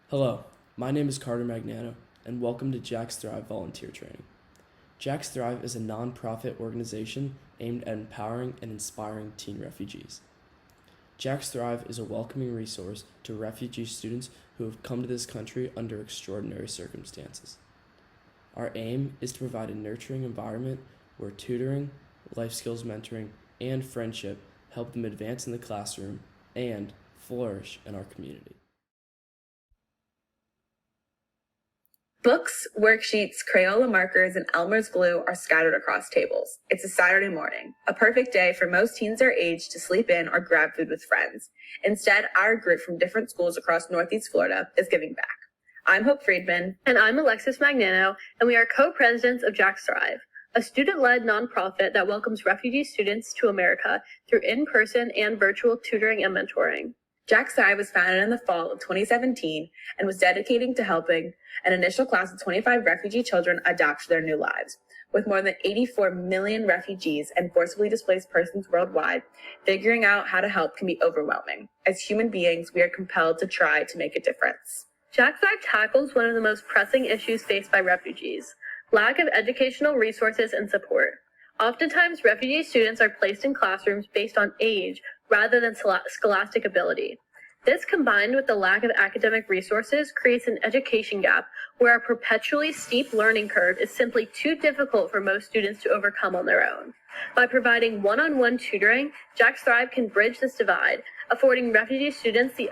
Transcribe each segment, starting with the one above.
Hello, my name is Carter Magnano, and welcome to JaxTHRIVE Volunteer Training. JaxTHRIVE is a non-profit organization aimed at empowering and inspiring teen refugees. JaxTHRIVE is a welcoming resource to refugee students who have come to this country under extraordinary circumstances. Our aim is to provide a nurturing environment where tutoring, life skills mentoring, and friendship help them advance in the classroom and flourish in our community. Books, worksheets, Crayola markers, and Elmer's glue are scattered across tables. It's a Saturday morning, a perfect day for most teens their age to sleep in or grab food with friends. Instead, our group from different schools across Northeast Florida is giving back. I'm Hope Friedman. And I'm Alexis Magnano, and we are co-presidents of JaxTHRIVE, a student-led nonprofit that welcomes refugee students to America through in-person and virtual tutoring and mentoring. JaxTHRIVE was founded in the fall of 2017 and was dedicated to helping an initial class of 25 refugee children adapt to their new lives. With more than 84 million refugees and forcibly displaced persons worldwide, figuring out how to help can be overwhelming. As human beings, we are compelled to try to make a difference. JaxTHRIVE tackles one of the most pressing issues faced by refugees: lack of educational resources and support. Oftentimes, refugee students are placed in classrooms based on age rather than scholastic ability. This, combined with the lack of academic resources, creates an education gap where a perpetually steep learning curve is simply too difficult for most students to overcome on their own. By providing one-on-one tutoring, JaxTHRIVE can bridge this divide, affording refugee students the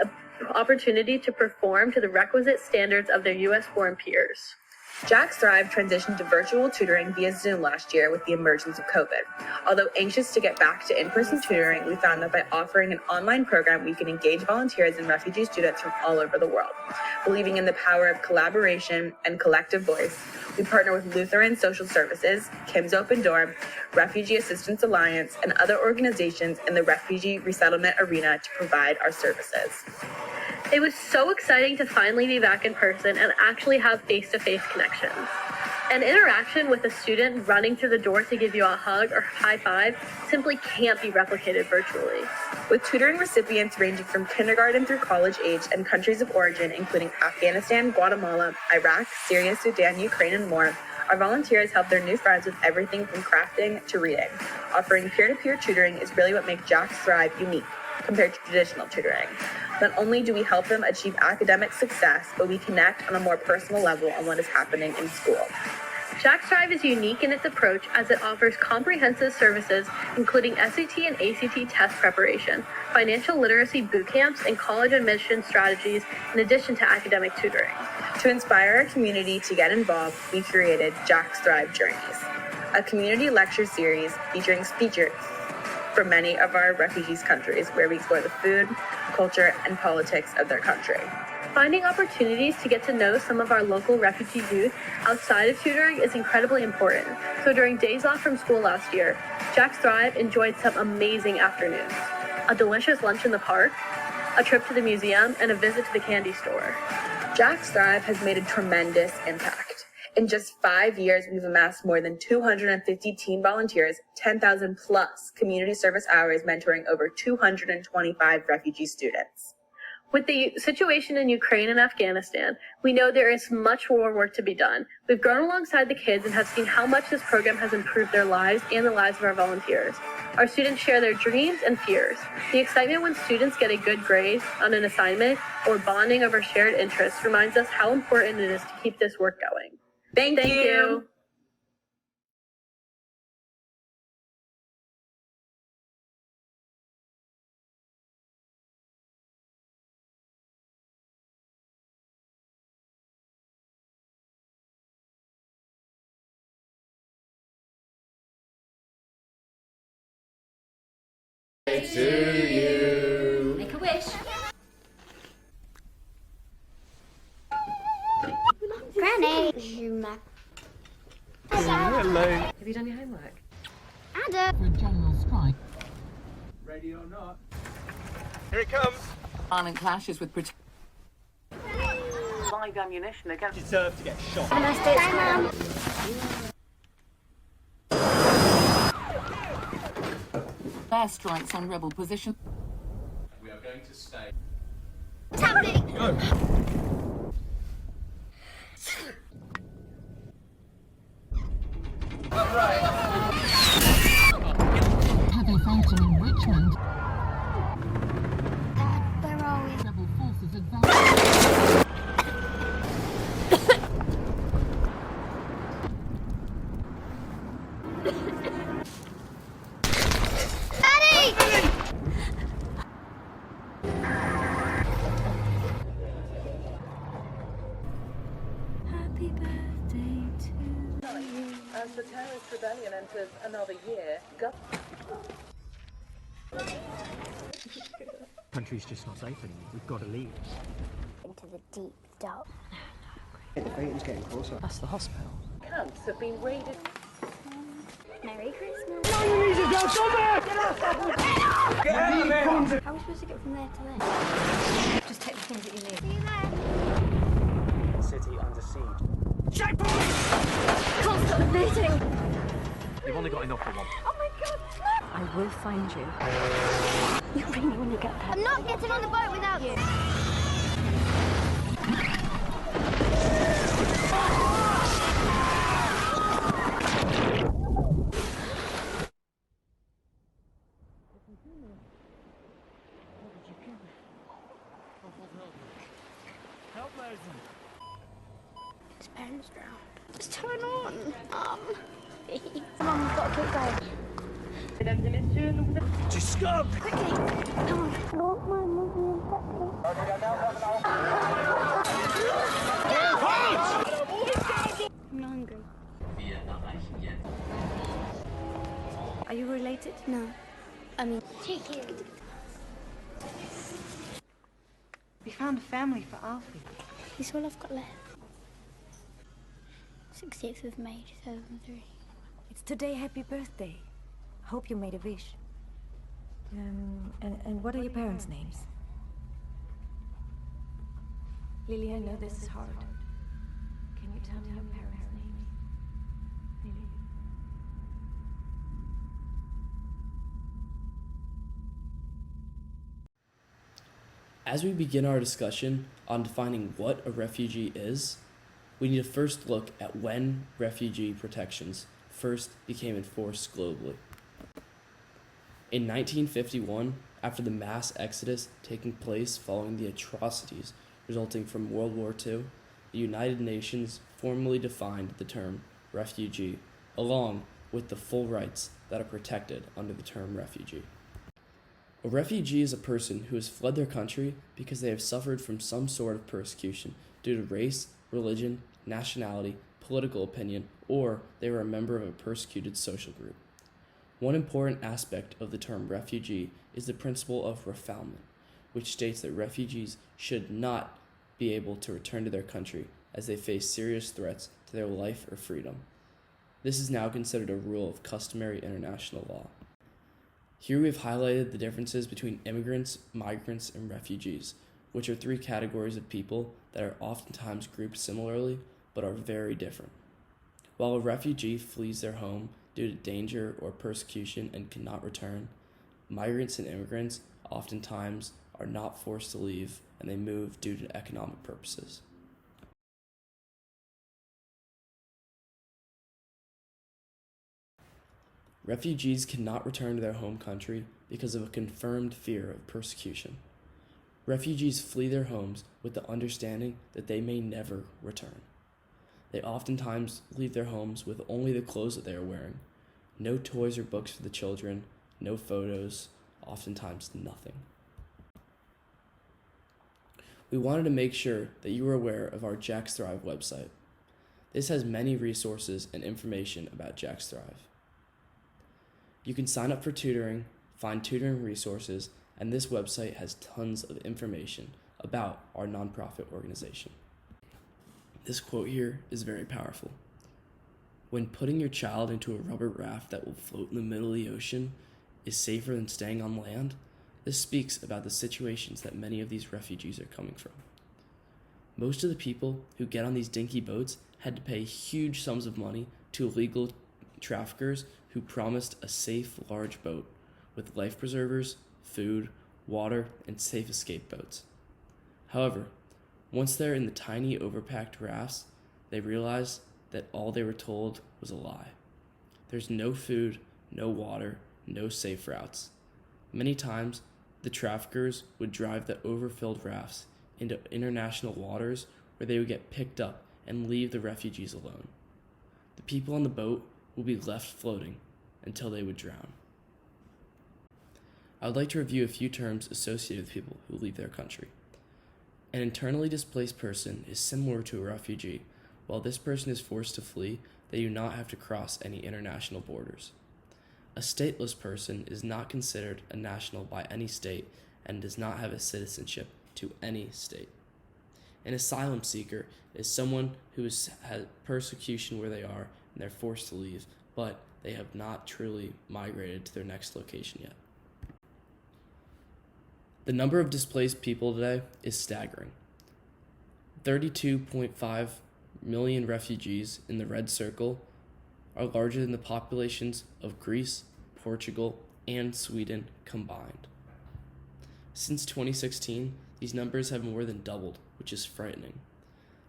opportunity to perform to the requisite standards of their U.S.-born peers. JaxTHRIVE transitioned to virtual tutoring via Zoom last year with the emergence of COVID. Although anxious to get back to in-person tutoring, we found that by offering an online program, we can engage volunteers and refugee students from all over the world. Believing in the power of collaboration and collective voice, we partner with Lutheran Social Services, Kim's Open Door, Refugee Assistance Alliance, and other organizations in the refugee resettlement arena to provide our services. It was so exciting to finally be back in person and actually have face-to-face connections. An interaction with a student running through the door to give you a hug or high five simply can't be replicated virtually. With tutoring recipients ranging from kindergarten through college age and countries of origin, including Afghanistan, Guatemala, Iraq, Syria, Sudan, Ukraine, and more, our volunteers help their new friends with everything from crafting to reading. Offering peer-to-peer tutoring is really what makes JaxTHRIVE unique compared to traditional tutoring. Not only do we help them achieve academic success, but we connect on a more personal level on what is happening in school. JaxTHRIVE is unique in its approach as it offers comprehensive services including SAT and ACT test preparation, financial literacy boot camps, and college admission strategies in addition to academic tutoring. To inspire our community to get involved, we created JaxTHRIVE Journeys, a community lecture series featuring speakers from many of our refugees' countries where we explore the food, culture, and politics of their country. Finding opportunities to get to know some of our local refugee youth outside of tutoring is incredibly important. So during days off from school last year, JaxTHRIVE enjoyed some amazing afternoons: a delicious lunch in the park, a trip to the museum, and a visit to the candy store. JaxTHRIVE has made a tremendous impact. In just 5 years, we've amassed more than 250 teen volunteers, 10,000 plus community service hours, mentoring over 225 refugee students. With the situation in Ukraine and Afghanistan, we know there is much more work to be done. We've grown alongside the kids and have seen how much this program has improved their lives and the lives of our volunteers. Our students share their dreams and fears. The excitement when students get a good grade on an assignment or bonding over shared interests reminds us how important it is to keep this work going. Thank you. To you. Make a wish. Granny. Hello. Have you done your homework? Adam. General strike. Ready or not? Here it comes. Violent clashes with Live ammunition against. You deserve to get shot. Have a nice day, Mum. airstrikes on rebel position. We are going to stay. What's happening? Go. Happy birthday to you. As the terrorist rebellion enters another year, Country's just not safe anymore. We've got to leave. Into the deep dark. The fighting's getting closer. that's the hospital. Camps have been raided. Merry Christmas. No, you need to go somewhere! Get out of there! How are we supposed to get from there to there? Just take the things that you need. See you there. City under siege. Checkpoint! Can't stop bleeding! They've only got enough for one. Oh my god! I will find you. You bring me when you get there. I'm not getting on the boat without you. Help those. His parents drowned. What's going on? Please. Mum, we've got to keep going. Tu scum! Quickly. Come on. I want my mummy and daddy. I'm not hungry. Are you related? No. I mean, chicken. We found a family for Alfie. This is all I've got left. 60th of May, 2003. It's today, happy birthday. Hope you made a wish. And what are your parents' names? Lily, I know this is hard. Can you tell me your parents' names? Lily? As we begin our discussion on defining what a refugee is, we need to first look at when refugee protections first became enforced globally. In 1951, after the mass exodus taking place following the atrocities resulting from World War II, the United Nations formally defined the term refugee, along with the full rights that are protected under the term refugee. A refugee is a person who has fled their country because they have suffered from some sort of persecution due to race, religion, nationality, political opinion, or they were a member of a persecuted social group. One important aspect of the term refugee is the principle of refoulement, which states that refugees should not be able to return to their country as they face serious threats to their life or freedom. This is now considered a rule of customary international law. Here we have highlighted the differences between immigrants, migrants, and refugees, which are three categories of people that are oftentimes grouped similarly but are very different. While a refugee flees their home due to danger or persecution and cannot return, migrants and immigrants oftentimes are not forced to leave and they move due to economic purposes. Refugees cannot return to their home country because of a confirmed fear of persecution. Refugees flee their homes with the understanding that they may never return. They oftentimes leave their homes with only the clothes that they are wearing, no toys or books for the children, no photos, oftentimes nothing. We wanted to make sure that you were aware of our JaxTHRIVE website. This has many resources and information about JaxTHRIVE. You can sign up for tutoring, find tutoring resources, and this website has tons of information about our nonprofit organization. This quote here is very powerful. When putting your child into a rubber raft that will float in the middle of the ocean is safer than staying on land, this speaks about the situations that many of these refugees are coming from. Most of the people who get on these dinky boats had to pay huge sums of money to illegal traffickers who promised a safe, large boat with life preservers, food, water, and safe escape boats. However, once they're in the tiny, overpacked rafts, they realize that all they were told was a lie. There's no food, no water, no safe routes. Many times, the traffickers would drive the overfilled rafts into international waters where they would get picked up and leave the refugees alone. The people on the boat will be left floating until they would drown. I would like to review a few terms associated with people who leave their country. An internally displaced person is similar to a refugee, While this person is forced to flee, they do not have to cross any international borders. A stateless person is not considered a national by any state and does not have a citizenship to any state. An asylum seeker is someone who has had persecution where they are and they're forced to leave, but they have not truly migrated to their next location yet. The number of displaced people today is staggering. 32.5 million refugees in the red circle are larger than the populations of Greece, Portugal, and Sweden combined. Since 2016, these numbers have more than doubled, which is frightening.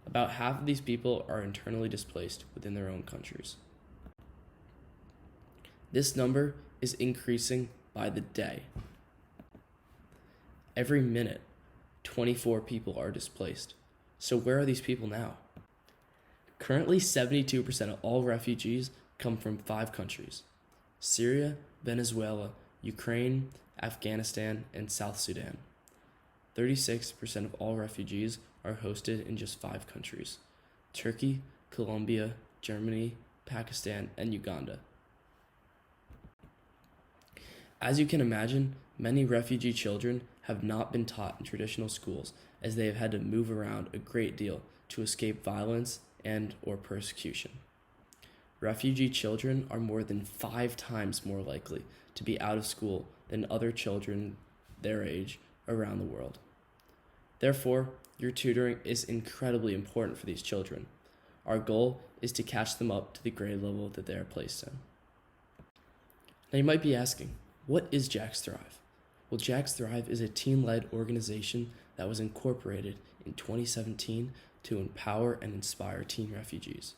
About half of these people are internally displaced within their own countries. This number is increasing by the day. Every minute, 24 people are displaced. So where are these people now? Currently, 72% of all refugees come from 5 countries: Syria, Venezuela, Ukraine, Afghanistan, and South Sudan. 36% of all refugees are hosted in just 5 countries: Turkey, Colombia, Germany, Pakistan, and Uganda. As you can imagine, many refugee children have not been taught in traditional schools, as they have had to move around a great deal to escape violence and or persecution. Refugee children are more than 5 times more likely to be out of school than other children their age around the world. Therefore, your tutoring is incredibly important for these children. Our goal is to catch them up to the grade level that they are placed in. Now you might be asking, what is JaxTHRIVE? Well, JaxTHRIVE is a teen-led organization that was incorporated in 2017 to empower and inspire teen refugees.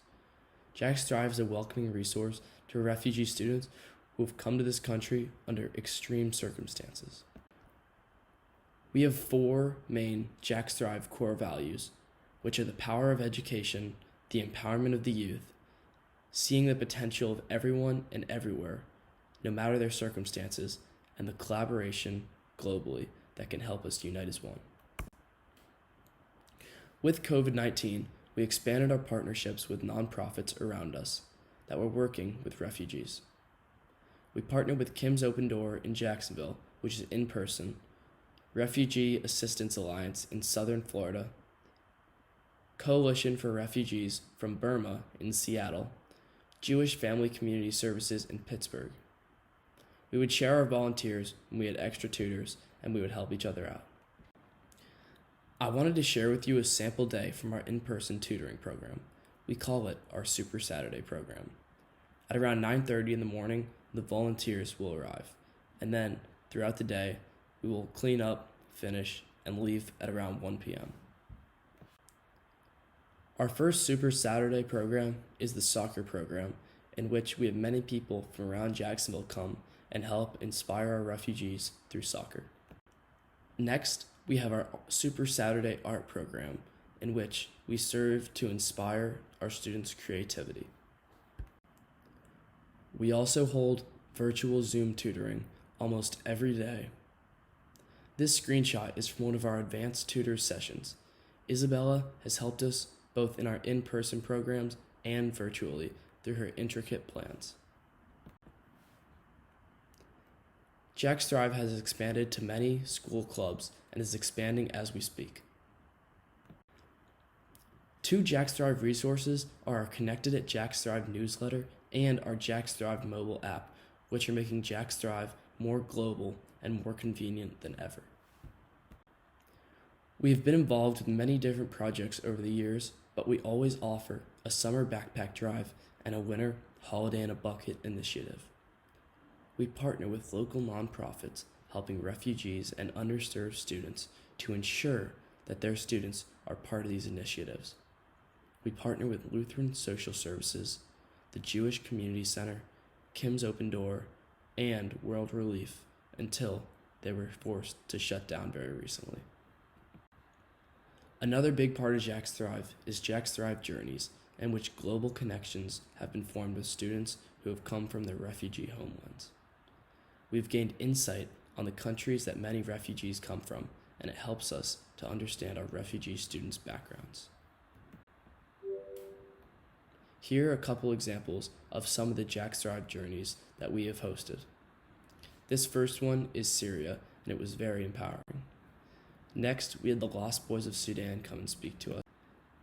JaxTHRIVE is a welcoming resource to refugee students who have come to this country under extreme circumstances. We have 4 main JaxTHRIVE core values, which are the power of education, the empowerment of the youth, seeing the potential of everyone and everywhere, no matter their circumstances, and the collaboration globally that can help us unite as one. With COVID-19, we expanded our partnerships with nonprofits around us that were working with refugees. We partnered with Kim's Open Door in Jacksonville, which is in person, Refugee Assistance Alliance in Southern Florida, Coalition for Refugees from Burma in Seattle, Jewish Family Community Services in Pittsburgh. We would share our volunteers when we had extra tutors, and we would help each other out. I wanted to share with you a sample day from our in-person tutoring program. We call it our Super Saturday program. At around 9:30 in the morning, the volunteers will arrive, and then throughout the day, we will clean up, finish, and leave at around 1 p.m. Our first Super Saturday program is the soccer program, in which we have many people from around Jacksonville come and help inspire our refugees through soccer. Next, we have our Super Saturday art program, in which we serve to inspire our students' creativity. We also hold virtual Zoom tutoring almost every day. This screenshot is from one of our advanced tutor sessions. Isabella has helped us both in our in-person programs and virtually through her intricate plans. JaxTHRIVE has expanded to many school clubs and is expanding as we speak. 2 JaxTHRIVE resources are our Connected at JaxTHRIVE newsletter and our JaxTHRIVE mobile app, which are making JaxTHRIVE more global and more convenient than ever. We have been involved with many different projects over the years, but we always offer a summer backpack drive and a winter holiday in a bucket initiative. We partner with local nonprofits helping refugees and underserved students to ensure that their students are part of these initiatives. We partner with Lutheran Social Services, the Jewish Community Center, Kim's Open Door, and World Relief until they were forced to shut down very recently. Another big part of JaxTHRIVE is JaxTHRIVE Journeys, in which global connections have been formed with students who have come from their refugee homelands. We've gained insight on the countries that many refugees come from, and it helps us to understand our refugee students' backgrounds. Here are a couple examples of some of the JaxTHRIVE journeys that we have hosted. This first one is Syria, and it was very empowering. Next, we had the Lost Boys of Sudan come and speak to us.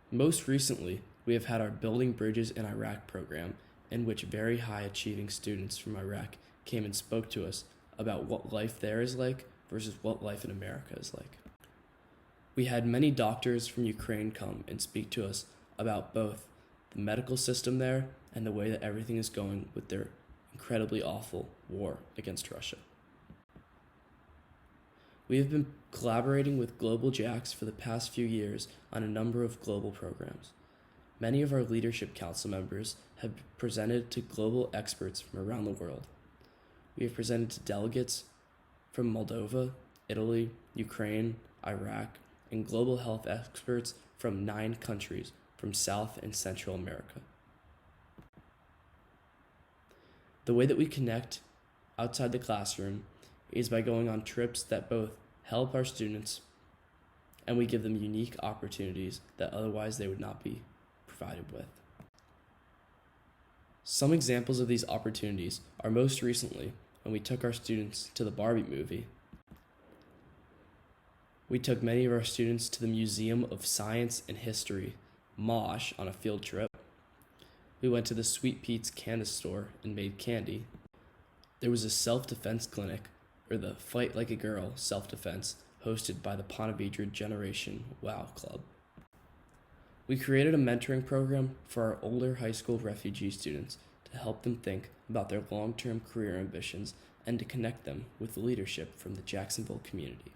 Most recently, we have had our Building Bridges in Iraq program, in which very high achieving students from Iraq came and spoke to us about what life there is like versus what life in America is like. We had many doctors from Ukraine come and speak to us about both the medical system there and the way that everything is going with their incredibly awful war against Russia. We have been collaborating with Global JaX for the past few years on a number of global programs. Many of our Leadership Council members have presented to global experts from around the world. We have presented to delegates from Moldova, Italy, Ukraine, Iraq, and global health experts from 9 countries from South and Central America. The way that we connect outside the classroom is by going on trips that both help our students and we give them unique opportunities that otherwise they would not be provided with. Some examples of these opportunities are most recently when we took our students to the Barbie movie. We took many of our students to the Museum of Science and History, MOSH, on a field trip. We went to the Sweet Pete's Candy store and made candy. There was a self-defense clinic, or the Fight Like a Girl self-defense, hosted by the Ponte Vedra Generation WOW Club. We created a mentoring program for our older high school refugee students to help them think about their long-term career ambitions and to connect them with the leadership from the Jacksonville community.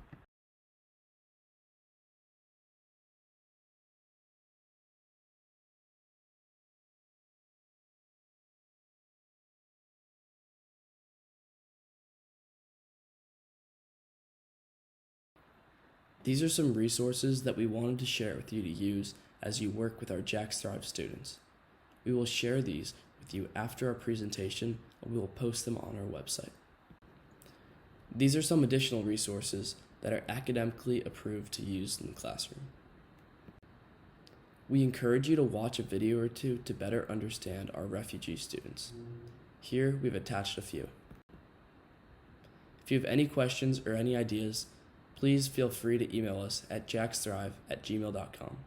These are some resources that we wanted to share with you to use as you work with our JaxTHRIVE students. We will share these with you after our presentation, and we will post them on our website. These are some additional resources that are academically approved to use in the classroom. We encourage you to watch a video or two to better understand our refugee students. Here we've attached a few. If you have any questions or any ideas, please feel free to email us at jaxthrive@gmail.com.